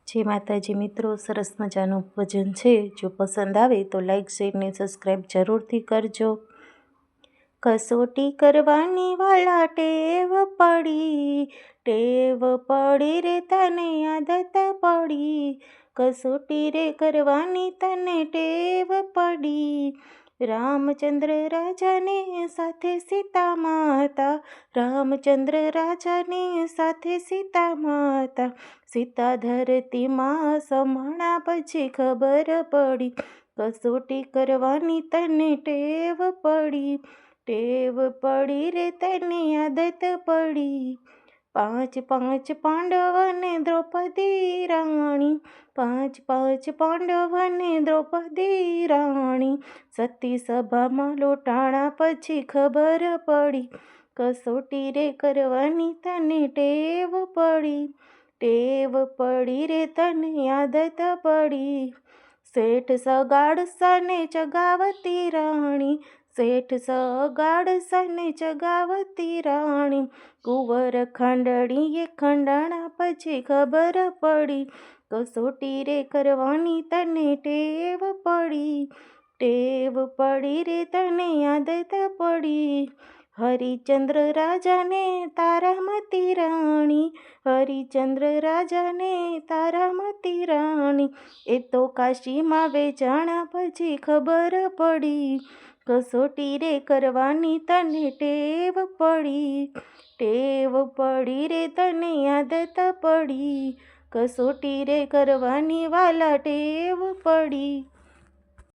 જય માતાજી મિત્રો, સરસ મજાનું ભજન છે. જો પસંદ આવે તો લાઈક શેર ને સબસ્ક્રાઈબ જરૂરથી કરજો. કસોટી કરવાની વાલા ટેવ પડી રે તને આદત પડી. કસોટી રે કરવાની તને ટેવ પડી. રામચંદ્ર રાજાને સાથે સીતા માતા, રામચંદ્ર રાજાને સાથે સીતા માતા. સીતા ધરતીમાં સમાણા પછી ખબર પડી. કસોટી કરવાની તને ટેવ પડી. ટેવ પડી રે તને આદત પડી. પાંચ પાંડવને દ્રૌપદી રાણી, પાંચ પાંડવને દ્રૌપદી રાણી. સતી સભામાં લોટાણા પછી ખબર પડી. કસોટી રે કરવાની તને ટેવ પડી. ટેવ પડી રે તને આદત પડી. શેઠ સગાડસને ચગાવતી રાણી, શેઠ સગાડસને ચગાવતી રાણી. કુંવર ખાંડણીએ ખંડાણા પછી ખબર પડી. કસોટી રે કરવાની તને ટેવ પડી. ટેવ પડી રે તને આદત પડી. હરિચંદ્ર રાજાને તારામતી રાણી, હરિચંદ્ર રાજાને તારામતી રાણી. એ તો કાશીમાં વેચાણા પછી ખબર પડી. કસોટી રે કરવાની તને ટેવ પડી. ટેવ પડી રે તને આદત પડી. કસોટી રે કરવાની વાલા ટેવ પડી.